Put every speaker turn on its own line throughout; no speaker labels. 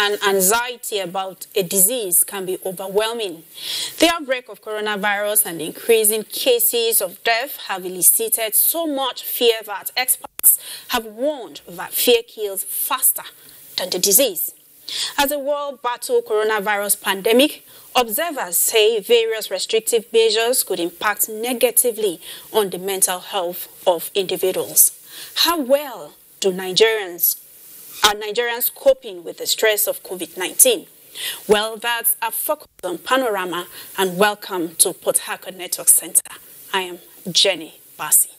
and anxiety about a disease can be overwhelming. The outbreak of coronavirus and the increasing cases of death have elicited so much fear that experts have warned that fear kills faster than the disease. As the world battles coronavirus pandemic, observers say various restrictive measures could impact negatively on the mental health of individuals. How well are Nigerians coping with the stress of COVID-19? Well, that's a focus on Panorama, and welcome to Port Harcourt Network Center. I am Jenny Bassi.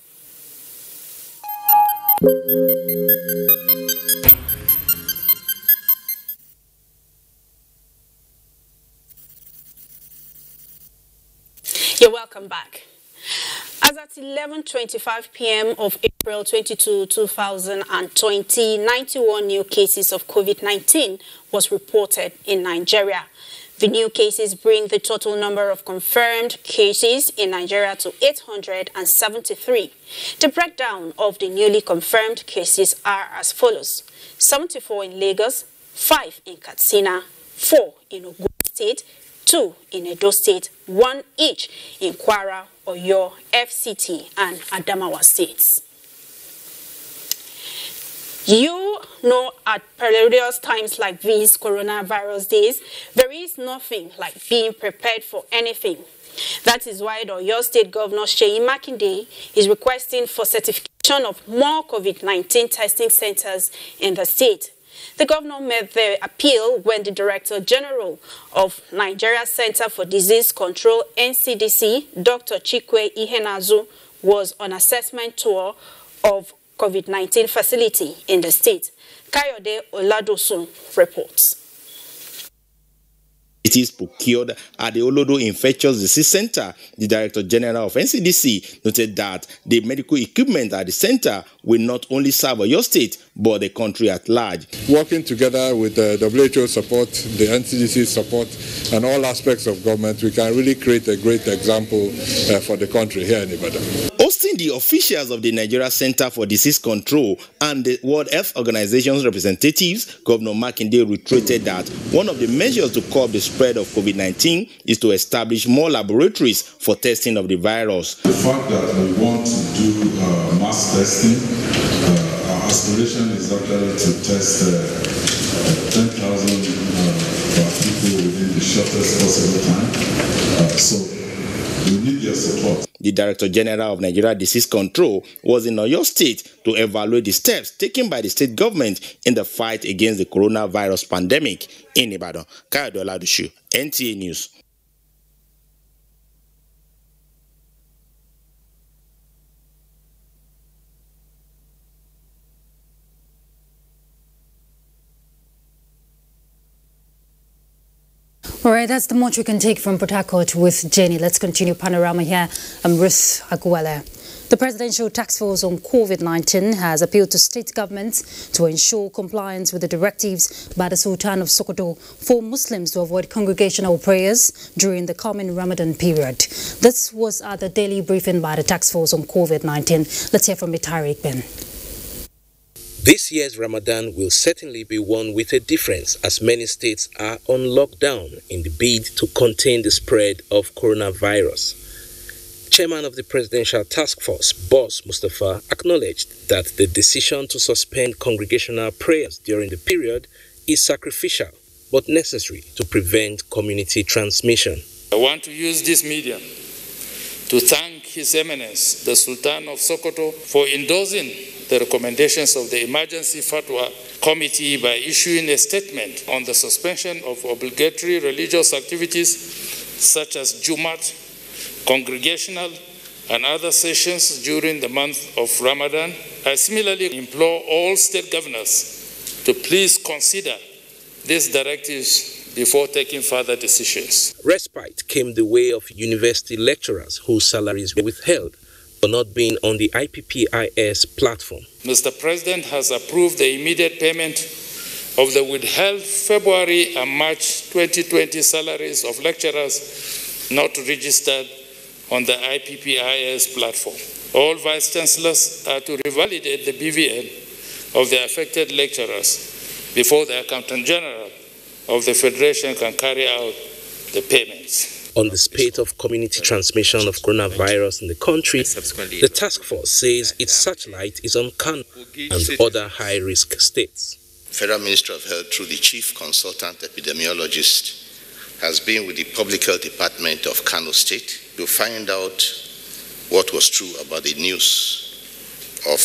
You're welcome back. As at 11:25 p.m. of April 22, 2020, 91 new cases of COVID-19 was reported in Nigeria. The new cases bring the total number of confirmed cases in Nigeria to 873. The breakdown of the newly confirmed cases are as follows: 74 in Lagos, 5 in Katsina, 4 in Ogun State, 2 in Edo State, 1 each in Kwara, Oyo, FCT, and Adamawa states. You know, at perilous times like these coronavirus days, there is nothing like being prepared for anything. That is why the Oyo State Governor Seyi Makinde is requesting for certification of more COVID-19 testing centers in the state. The governor made the appeal when the Director General of Nigeria Center for Disease Control, NCDC, Dr. Chikwe Ihenazu, was on assessment tour of COVID-19 facility in the state. Kayode Oladosun reports.
It is procured at the Olodo Infectious Disease Center. The Director General of NCDC noted that the medical equipment at the center will not only serve Oyo State, but the country at large.
Working together with the WHO support, the NCDC support, and all aspects of government, we can really create a great example for the country here in Ibadan.
Hosting the officials of the Nigeria Center for Disease Control and the World Health Organization's representatives, Governor Makinde reiterated that one of the measures to curb the spread of COVID-19 is to establish more laboratories for testing of the virus.
The fact that we want to do mass testing, our aspiration is actually to test 10,000 people within the shortest possible time. So we need your support.
The Director General of Nigeria Disease Control was in Oyo State to evaluate the steps taken by the state government in the fight against the coronavirus pandemic in Ibadan. Kayode Oladosun, NTA News.
All right, that's the much we can take from Port Harcourt with Jenny. Let's continue Panorama here. I'm Ruth Aguela. The Presidential Task Force on COVID-19 has appealed to state governments to ensure compliance with the directives by the Sultan of Sokoto for Muslims to avoid congregational prayers during the coming Ramadan period. This was at the daily briefing by the Task Force on COVID-19. Let's hear from Tariq Ben.
This year's Ramadan will certainly be one with a difference, as many states are on lockdown in the bid to contain the spread of coronavirus. Chairman of the Presidential Task Force, Boss Mustafa, acknowledged that the decision to suspend congregational prayers during the period is sacrificial but necessary to prevent community transmission.
I want to use this medium to thank His Eminence, the Sultan of Sokoto, for endorsing the recommendations of the Emergency Fatwa Committee by issuing a statement on the suspension of obligatory religious activities such as Jumat, congregational, and other sessions during the month of Ramadan. I similarly implore all state governors to please consider these directives before taking further decisions.
Respite came the way of university lecturers whose salaries were withheld for not being on the IPPIS platform.
Mr. President has approved the immediate payment of the withheld February and March 2020 salaries of lecturers not registered on the IPPIS platform. All Vice Chancellors are to revalidate the BVN of the affected lecturers before the Accountant General of the Federation can carry out the payments.
On the spate of community transmission of coronavirus in the country, the task force says its satellite is on Kano and other high-risk states.
Federal Ministry of Health, through the Chief Consultant Epidemiologist, has been with the Public Health Department of Kano State to find out what was true about the news of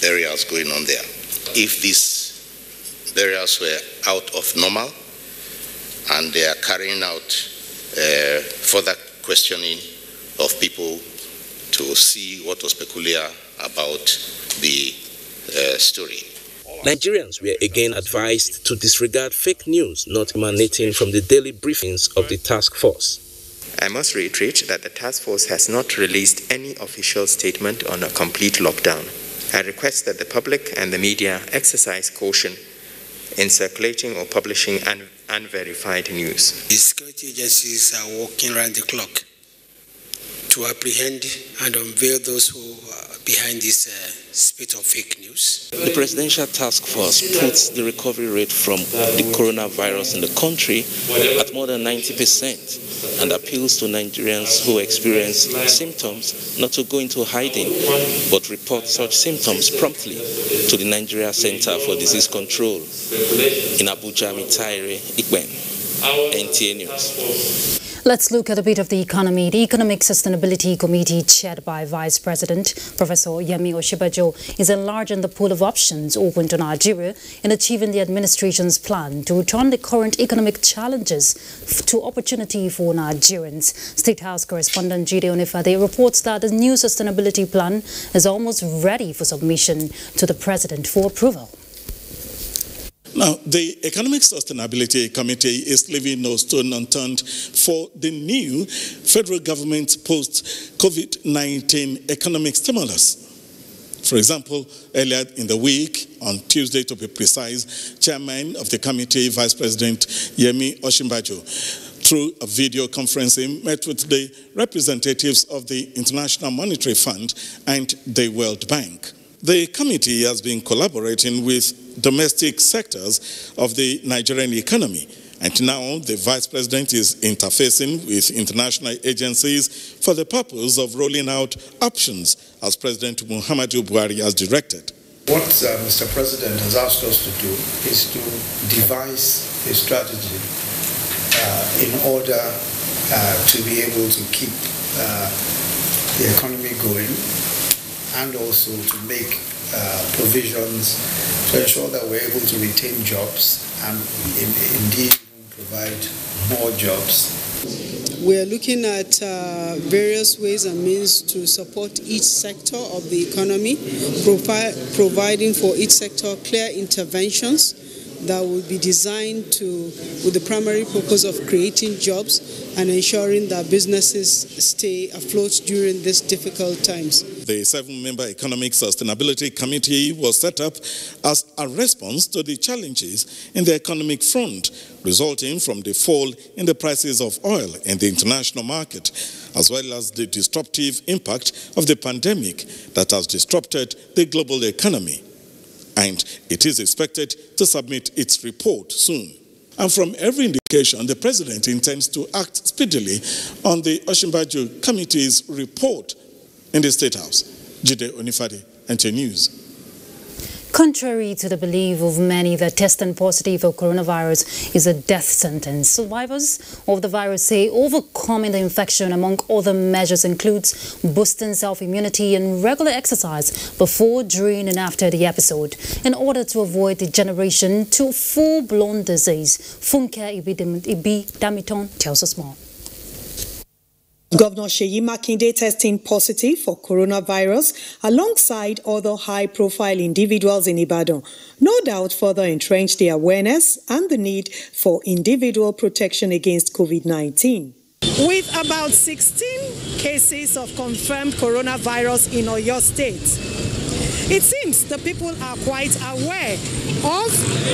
burials going on there. If these burials were out of normal and they are carrying out further questioning of people to see what was peculiar about the story.
Nigerians were again advised to disregard fake news not emanating from the daily briefings of the task force.
I must reiterate that the task force has not released any official statement on a complete lockdown. I request that the public and the media exercise caution in circulating or publishing unverified news.
The security agencies are working around the clock to apprehend and unveil those who are behind this spate of fake news.
The Presidential Task Force puts the recovery rate from the coronavirus in the country at more than 90% and appeals to Nigerians who experience symptoms not to go into hiding but report such symptoms promptly to the Nigeria Center for Disease Control. In Abuja, Mitaire Ikben, NTA News.
Let's look at a bit of the economy. The Economic Sustainability Committee, chaired by Vice President Professor Yemi Osinbajo, is enlarging the pool of options open to Nigeria in achieving the administration's plan to return the current economic challenges to opportunity for Nigerians. State House correspondent Jide Onifade reports that the new sustainability plan is almost ready for submission to the President for approval.
Now, the Economic Sustainability Committee is leaving no stone unturned for the new federal government's post-COVID-19 economic stimulus. For example, earlier in the week, on Tuesday to be precise, Chairman of the committee, Vice President Yemi Osinbajo, through a video conferencing, met with the representatives of the International Monetary Fund and the World Bank. The committee has been collaborating with domestic sectors of the Nigerian economy, and now the Vice President is interfacing with international agencies for the purpose of rolling out options as President Muhammadu Buhari has directed.
What Mr. President has asked us to do is to devise a strategy in order to be able to keep the economy going, and also to make provisions to ensure that we're able to retain jobs and indeed provide more jobs.
We're looking at various ways and means to support each sector of the economy, providing for each sector clear interventions that will be designed with the primary purpose of creating jobs and ensuring that businesses stay afloat during these difficult times.
The 7-member Economic Sustainability Committee was set up as a response to the challenges in the economic front resulting from the fall in the prices of oil in the international market, as well as the disruptive impact of the pandemic that has disrupted the global economy. And it is expected to submit its report soon. And from every indication, the President intends to act speedily on the Osinbajo Committee's report in the State House. Jide Onifade, NTA News.
Contrary to the belief of many that testing positive for coronavirus is a death sentence, survivors of the virus say overcoming the infection, among other measures, includes boosting self-immunity and regular exercise before, during and after the episode in order to avoid degeneration to full-blown disease. Funke Ibi Damiton tells us more.
Governor Seyi Makinde testing positive for coronavirus alongside other high-profile individuals in Ibadan no doubt further entrench the awareness and the need for individual protection against COVID-19.
With about 16 cases of confirmed coronavirus in Oyo State, it seems the people are quite aware of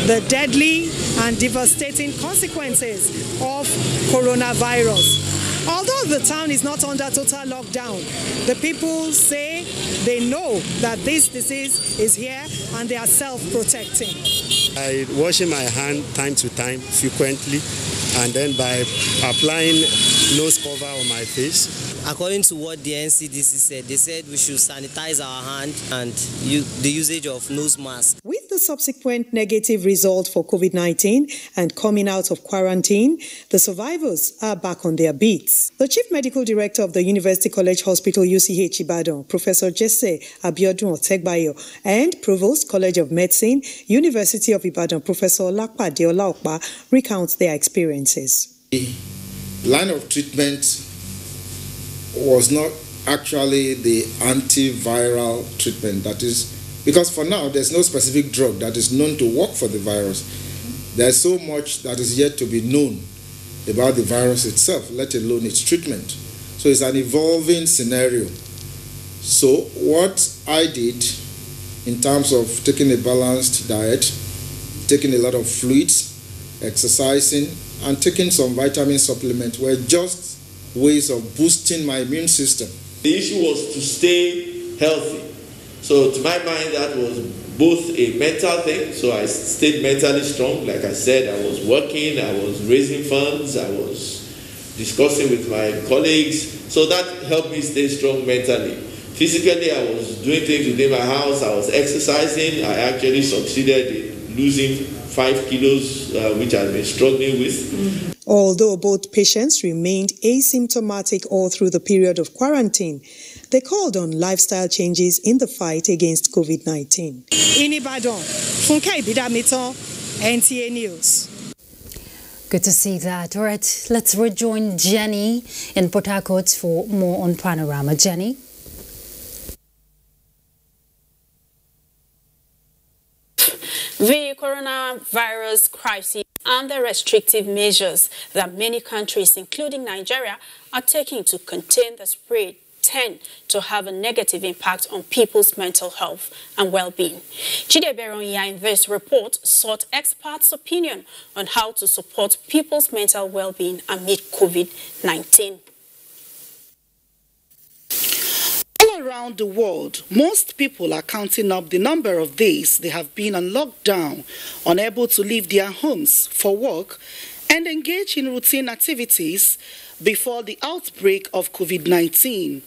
the deadly and devastating consequences of coronavirus. Although the town is not under total lockdown, the people say they know that this disease is here and they are self-protecting.
By washing my hand time to time frequently, and then by applying nose cover on my face.
According to what the NCDC said, they said we should sanitize our hand and the usage of nose masks.
With the subsequent negative result for COVID-19 and coming out of quarantine, the survivors are back on their beats. The Chief Medical Director of the University College Hospital UCH Ibadan, Professor Jesse Abiodun Otegbayo, and Provost College of Medicine, University of Ibadan, Professor Olapade Olaokpa, recount their experiences.
The line of treatment was not actually the antiviral treatment, that is, because for now there's no specific drug that is known to work for the virus. There's so much that is yet to be known about the virus itself, let alone its treatment. So it's an evolving scenario. So what I did in terms of taking a balanced diet, taking a lot of fluids, exercising, and taking some vitamin supplements were just ways of boosting my immune system.
The issue was to stay healthy. So to my mind, that was both a mental thing. So I stayed mentally strong. Like I said, I was working, I was raising funds, I was discussing with my colleagues. So that helped me stay strong mentally. Physically, I was doing things within my house. I was exercising. I actually succeeded in losing 5 kilos, which I've been struggling with.
Although both patients remained asymptomatic all through the period of quarantine, they called on lifestyle changes in the fight against COVID-19.
In Ibadan, Funke Ibidamito, NTA News.
Good to see that. All right, let's rejoin Jenny in Port Harcourt for more on Panorama. Jenny?
The coronavirus crisis and the restrictive measures that many countries, including Nigeria, are taking to contain the spread tend to have a negative impact on people's mental health and well-being. Chide Beronya in this report sought experts' opinion on how to support people's mental well-being amid COVID-19.
Around the world, most people are counting up the number of days they have been on lockdown, unable to leave their homes for work and engage in routine activities before the outbreak of COVID-19.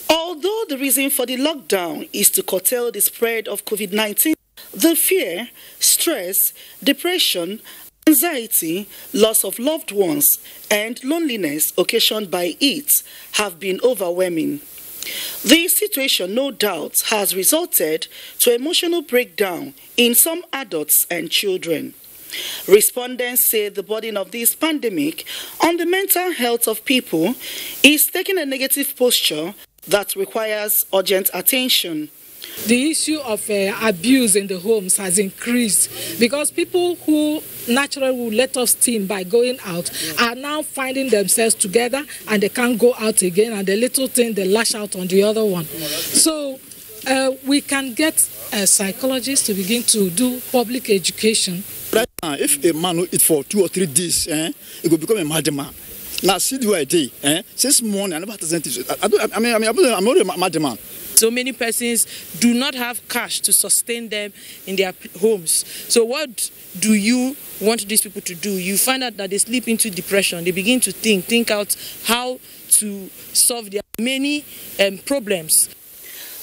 Although the reason for the lockdown is to curtail the spread of COVID-19, the fear, stress, depression, anxiety, loss of loved ones, and loneliness occasioned by it have been overwhelming. The situation, no doubt, has resulted to emotional breakdown in some adults and children. Respondents say the burden of this pandemic on the mental health of people is taking a negative posture that requires urgent attention.
The issue of abuse in the homes has increased because people who naturally will let off steam by going out are now finding themselves together and they can't go out again, and the little thing they lash out on the other one. So we can get psychologists to begin to do public education.
Right now, if a man will eat for 2 or 3 days, it will become a madman. Now, see the way since morning, I never I'm not a madman.
So many persons do not have cash to sustain them in their homes. So what do you want these people to do? You find out that they slip into depression. They begin to think out how to solve their many problems.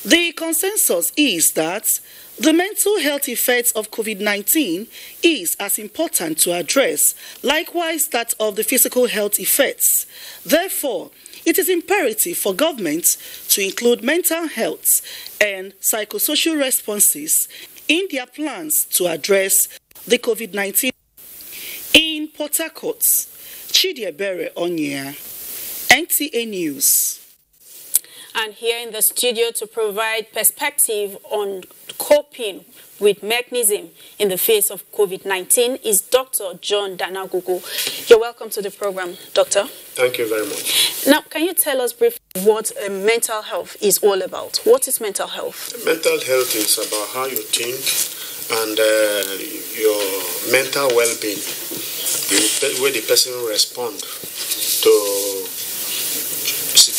The consensus is that the mental health effects of COVID-19 is as important to address, likewise that of the physical health effects. Therefore, it is imperative for government to include mental health and psychosocial responses in their plans to address the COVID-19. In Port Harcourt, Chidiebere Onya, NTA News.
And here in the studio to provide perspective on coping with mechanism in the face of COVID-19 is Dr. John Danagugu. You're welcome to the program, Doctor.
Thank you very much.
Now, can you tell us briefly what mental health is all about? What is mental health?
Mental health is about how you think and your mental well-being, the way the person responds to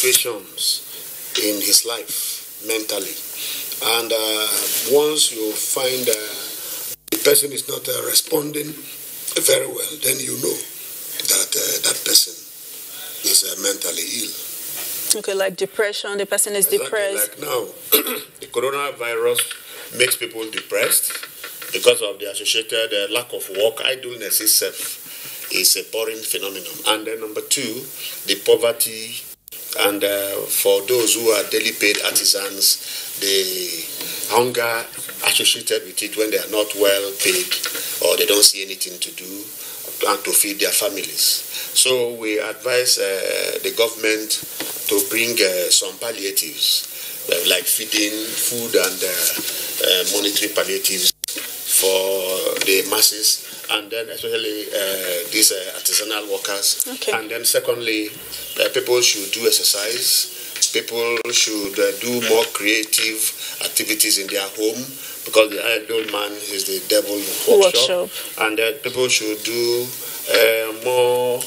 situations in his life mentally. And once you find the person is not responding very well, then you know that that person is mentally ill.
Okay, like depression, the person is depressed.
Like now, the coronavirus makes people depressed because of the associated lack of work. Idleness itself is a boring phenomenon. And then number two, the poverty. And for those who are daily paid artisans, the hunger associated with it when they are not well paid or they don't see anything to do and to feed their families. So we advise the government to bring some palliatives, like feeding, food and monetary palliatives for the masses, and then especially these artisanal workers. Okay. And then secondly, people should do exercise. People should do more creative activities in their home, because the idle man is the devil workshop. And people should do more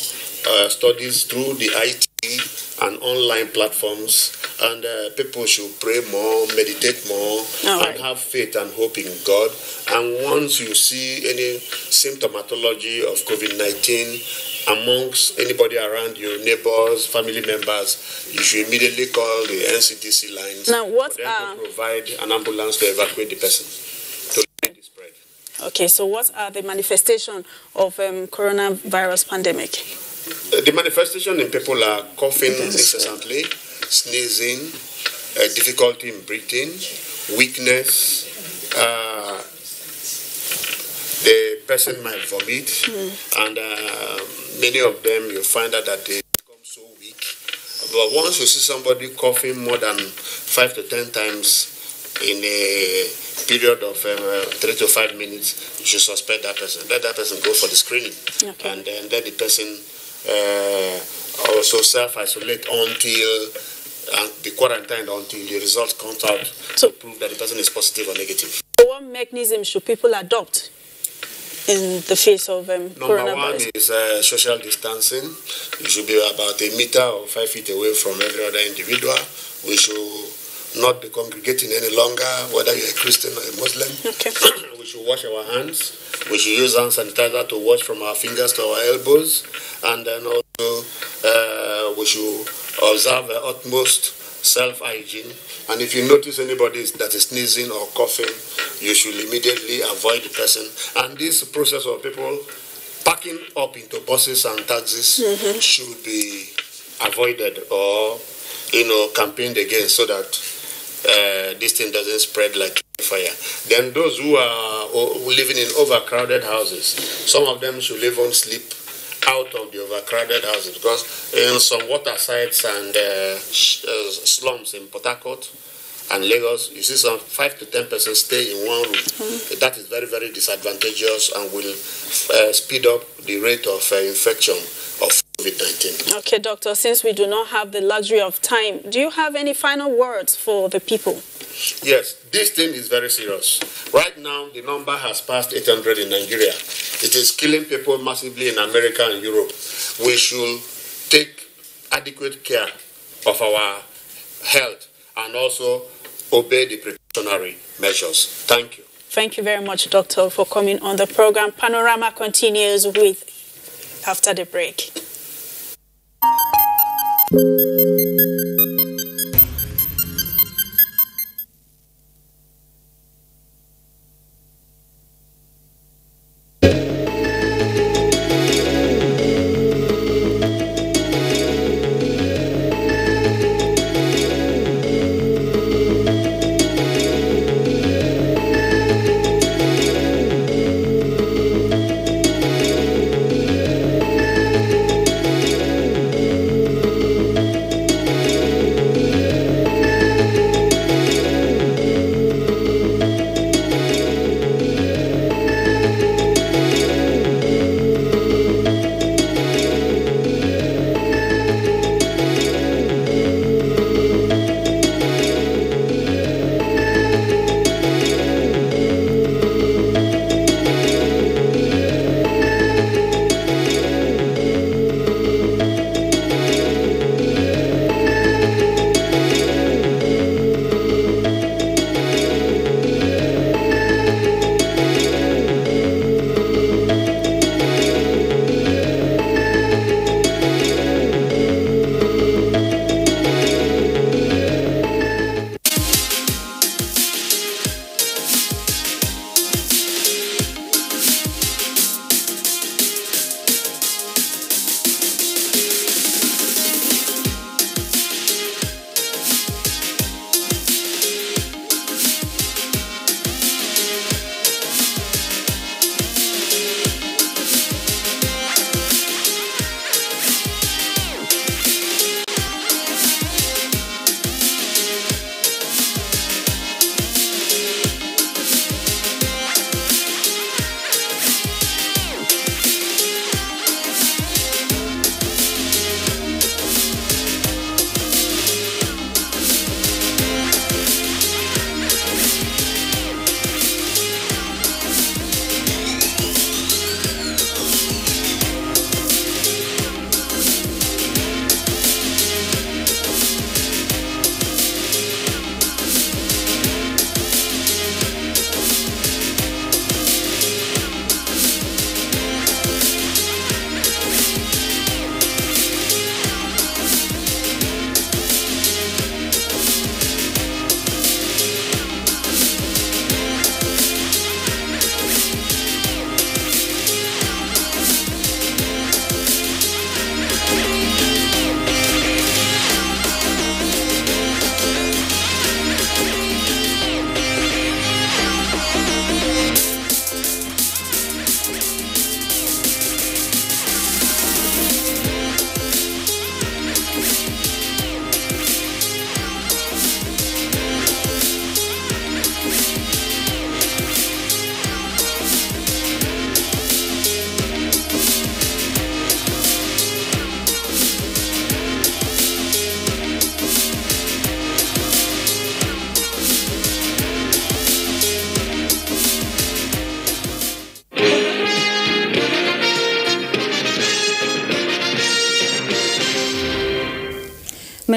studies through the IT and online platforms, and people should pray more, meditate more, and have faith and hope in God. And once you see any symptomatology of COVID-19 amongst anybody around you, neighbors, family members, you should immediately call the NCDC lines for them to provide an ambulance to evacuate the person to limit the spread.
Okay, so what are the manifestations of coronavirus pandemic?
The manifestation in people are coughing incessantly, sneezing, difficulty in breathing, weakness. The person might vomit, and many of them you find out that they become so weak. But once you see somebody coughing more than 5 to 10 times in a period of 3 to 5 minutes, you should suspect that person. Let that person go for the screening, and then let the person also self-isolate until and be quarantined until the results come out to prove that the person is positive or negative.
So what mechanism should people adopt in the face of coronavirus?
Number one is social distancing. You should be about 1 meter or 5 feet away from every other individual. We should not be congregating any longer, whether you're a Christian or a Muslim. Okay. We should wash our hands. We should use hand sanitizer to wash from our fingers to our elbows. And then also we should observe the utmost self-hygiene. And if you notice anybody that is sneezing or coughing, you should immediately avoid the person. And this process of people packing up into buses and taxis should be avoided or, campaigned against, so that this thing doesn't spread like fire. Then those who are living in overcrowded houses, some of them should live on sleep out of the overcrowded houses, because in some water sites and slums in Port Harcourt and Lagos, you see some 5 to 10 persons stay in one room. That is very, very disadvantageous and will speed up the rate of infection of COVID-19.
Okay, doctor, since we do not have the luxury of time, do you have any final words for the people?
Yes, this thing is very serious. Right now, the number has passed 800 in Nigeria. It is killing people massively in America and Europe. We should take adequate care of our health and also obey the precautionary measures. Thank you.
Thank you very much, doctor, for coming on the program. Panorama continues with after the break.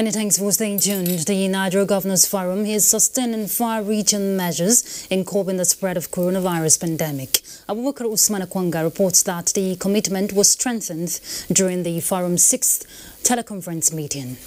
Many thanks for staying tuned. The Nigeria Governors Forum is sustaining far-reaching measures in coping the spread of coronavirus pandemic. Abubakar Usman Akwanga reports that the commitment was strengthened during the forum's 6th teleconference meeting.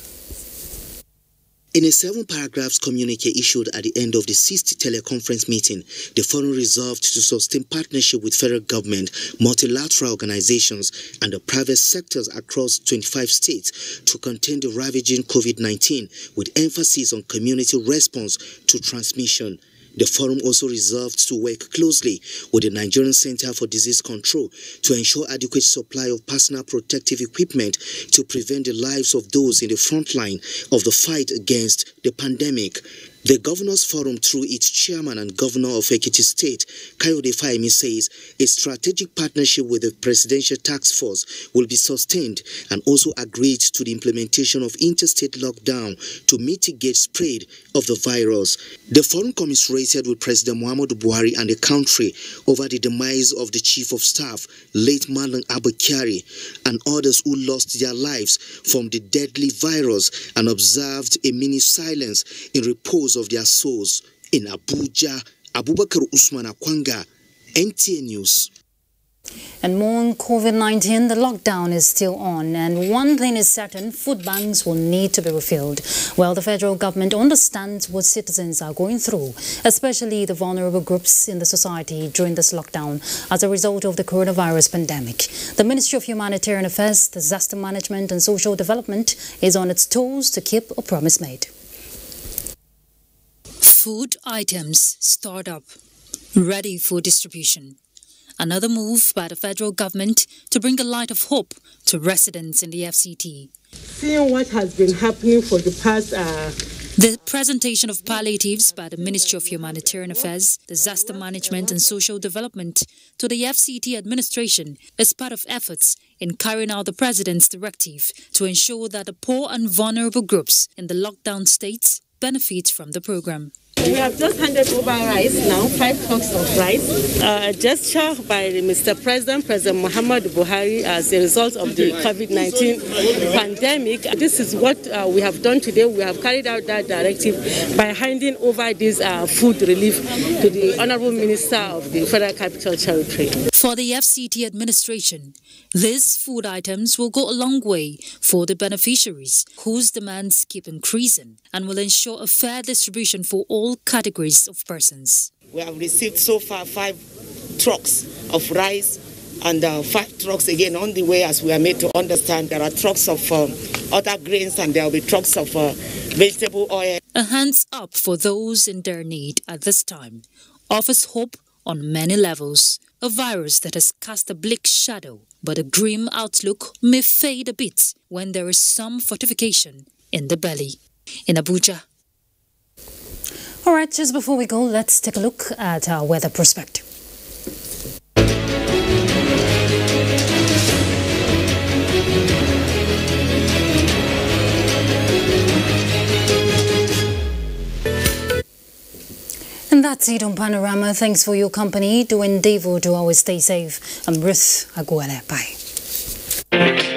In a 7-paragraphs communique issued at the end of the 6th teleconference meeting, the forum resolved to sustain partnership with federal government, multilateral organizations, and the private sectors across 25 states to contain the ravaging COVID-19, with emphasis on community response to transmission. The forum also resolved to work closely with the Nigerian Center for Disease Control to ensure adequate supply of personal protective equipment to prevent the lives of those in the front line of the fight against the pandemic. The Governors Forum, through its chairman and governor of Ekiti State, Kayode Fayemi, says a strategic partnership with the Presidential Task Force will be sustained and also agreed to the implementation of interstate lockdown to mitigate spread of the virus. The forum commiserated with President Muhammadu Buhari and the country over the demise of the Chief of Staff, late Malam Abba Kyari, and others who lost their lives from the deadly virus, and observed a minute silence in repose of their souls. In Abuja, Abubakar Usman Akwanga, NTA News.
And more on COVID-19, the lockdown is still on, and one thing is certain, food banks will need to be refilled. Well, the federal government understands what citizens are going through, especially the vulnerable groups in the society during this lockdown as a result of the coronavirus pandemic. The Ministry of Humanitarian Affairs, Disaster Management and Social Development is on its toes to keep a promise made. Food items stored up, ready for distribution. Another move by the federal government to bring a light of hope to residents in the FCT.
Seeing what has been happening for the past...
The presentation of palliatives by the Ministry of Humanitarian Affairs, Disaster Management and Social Development to the FCT administration is part of efforts in carrying out the President's directive to ensure that the poor and vulnerable groups in the lockdown states benefit from the program.
We have just handed over rice now, 5 trucks of rice. A gesture by Mr. President Muhammadu Buhari as a result of the COVID-19 pandemic. This is what we have done today. We have carried out that directive by handing over this food relief to the Honorable Minister of the Federal Capital Territory.
For the FCT administration, these food items will go a long way for the beneficiaries, whose demands keep increasing, and will ensure a fair distribution for all categories of persons.
We have received so far 5 trucks of rice and 5 trucks again on the way, as we are made to understand. There are trucks of other grains and there will be trucks of vegetable oil.
A hands up for those in their need at this time offers hope on many levels. A virus that has cast a bleak shadow, but a grim outlook may fade a bit when there is some fortification in the belly. In Abuja. All right, just before we go, let's take a look at our weather perspective. And that's it on Panorama. Thanks for your company. Do endeavor to always stay safe. I'm Ruth Aguele. Bye.